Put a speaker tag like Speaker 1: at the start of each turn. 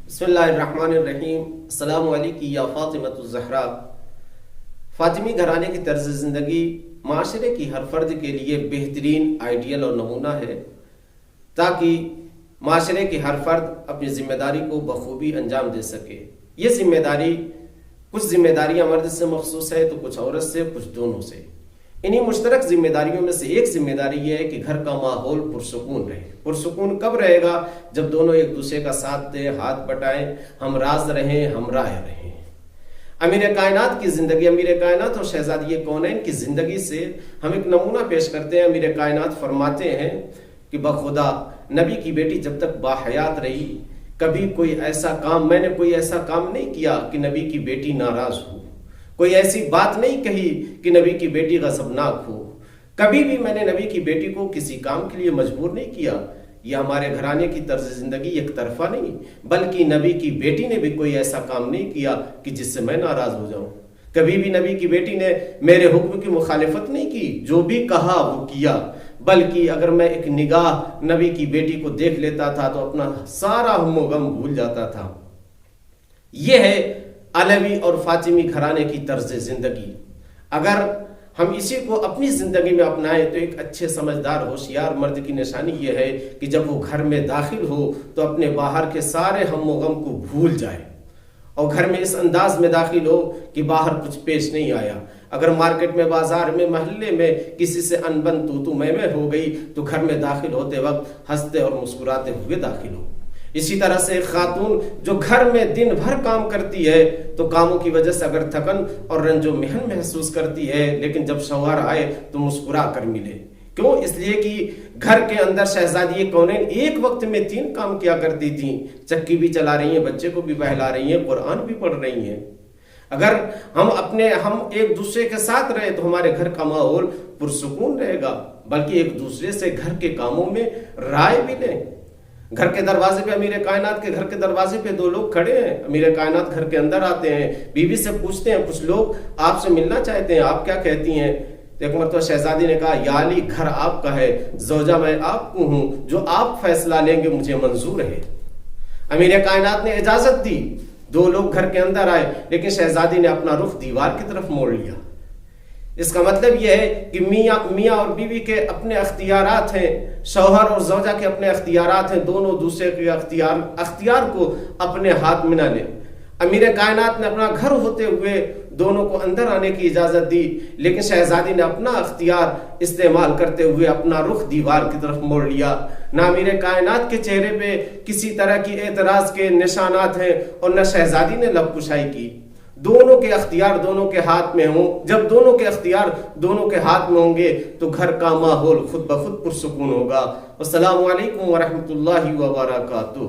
Speaker 1: بسم اللہ الرحمن الرحیم۔ السلام علیکم یا فاطمۃ الزہرا۔ فاطمی گھرانے کی طرز زندگی معاشرے کی ہر فرد کے لیے بہترین آئیڈیل اور نمونہ ہے تاکہ معاشرے کی ہر فرد اپنی ذمہ داری کو بخوبی انجام دے سکے۔ یہ ذمہ داری کچھ ذمہ داریاں مرد سے مخصوص ہے تو کچھ عورت سے، کچھ دونوں سے۔ انہی مشترک ذمہ داریوں میں سے ایک ذمہ داری یہ ہے کہ گھر کا ماحول پرسکون رہے۔ پرسکون کب رہے گا؟ جب دونوں ایک دوسرے کا ساتھ دیں، ہاتھ بٹائیں، ہم راز رہیں، ہم راہ رہیں۔ امیر کائنات کی زندگی، امیر کائنات اور شہزادی کونین کی زندگی سے ہم ایک نمونہ پیش کرتے ہیں۔ امیر کائنات فرماتے ہیں کہ بخدا نبی کی بیٹی جب تک باحیات رہی کبھی میں نے کوئی ایسا کام نہیں کیا کہ نبی کی بیٹی ناراض ہو، کوئی ایسی بات نہیں کہی کہ نبی کی بیٹی غضبناک ہو، کبھی بھی میں نے نبی کی بیٹی کو کسی کام کے لیے مجبور نہیں کیا۔ یہ ہمارے گھرانے کی طرز زندگی ایک طرفہ نہیں، بلکہ نبی کی بیٹی نے بھی کوئی ایسا کام نہیں کیا کہ جس سے میں ناراض ہو جاؤں۔ کبھی بھی نبی کی بیٹی نے میرے حکم کی مخالفت نہیں کی، جو بھی کہا وہ کیا، بلکہ اگر میں ایک نگاہ نبی کی بیٹی کو دیکھ لیتا تھا تو اپنا سارا ہم و غم بھول جاتا تھا۔ یہ ہے علوی اور فاطمی گھرانے کی طرز زندگی۔ اگر ہم اسی کو اپنی زندگی میں اپنائیں تو ایک اچھے سمجھدار ہوشیار مرد کی نشانی یہ ہے کہ جب وہ گھر میں داخل ہو تو اپنے باہر کے سارے ہم و غم کو بھول جائے اور گھر میں اس انداز میں داخل ہو کہ باہر کچھ پیش نہیں آیا۔ اگر مارکیٹ میں، بازار میں، محلے میں کسی سے انبن تو میں ہو گئی تو گھر میں داخل ہوتے وقت ہنستے اور مسکراتے ہوئے داخل ہو۔ اسی طرح سے خاتون جو گھر میں دن بھر کام کرتی ہے تو کاموں کی وجہ سے اگر تھکن اور رنج و محن محسوس کرتی ہے، لیکن جب شوہر آئے تو مسکرا کر ملے۔ کیوں؟ اس لیے کہ گھر کے اندر شہزادی کونین ایک وقت میں 3 کام کیا کرتی تھیں، چکی بھی چلا رہی ہیں، بچے کو بھی بہلا رہی ہیں، قرآن بھی پڑھ رہی ہیں۔ اگر ہم ایک دوسرے کے ساتھ رہے تو ہمارے گھر کا ماحول پرسکون رہے گا، بلکہ ایک دوسرے سے گھر کے کاموں میں رائے بھی لیں۔ گھر کے دروازے پہ، امیر کائنات کے گھر کے دروازے پہ 2 لوگ کھڑے ہیں۔ امیر کائنات گھر کے اندر آتے ہیں، بیوی سے پوچھتے ہیں، کچھ لوگ آپ سے ملنا چاہتے ہیں، آپ کیا کہتی ہیں؟ ایک مرتبہ شہزادی نے کہا، یا علی گھر آپ کا ہے، زوجہ میں آپ کو ہوں، جو آپ فیصلہ لیں گے مجھے منظور ہے۔ امیر کائنات نے اجازت دی، 2 لوگ گھر کے اندر آئے، لیکن شہزادی نے اپنا رخ دیوار کی طرف موڑ لیا۔ اس کا مطلب یہ ہے کہ میاں اور بیوی کے اپنے اختیارات ہیں، شوہر اور زوجہ کے اپنے اختیارات ہیں، دونوں دوسرے کے اختیار کو اپنے ہاتھ میں نہ لیں۔ امیر کائنات نے اپنا گھر ہوتے ہوئے دونوں کو اندر آنے کی اجازت دی، لیکن شہزادی نے اپنا اختیار استعمال کرتے ہوئے اپنا رخ دیوار کی طرف موڑ لیا۔ نہ امیر کائنات کے چہرے پہ کسی طرح کی اعتراض کے نشانات ہیں اور نہ شہزادی نے لب کشائی کی۔ دونوں کے اختیار دونوں کے ہاتھ میں ہوں۔ جب دونوں کے اختیار دونوں کے ہاتھ میں ہوں گے تو گھر کا ماحول خود بخود پرسکون ہوگا۔ السلام علیکم ورحمۃ اللہ وبرکاتہ۔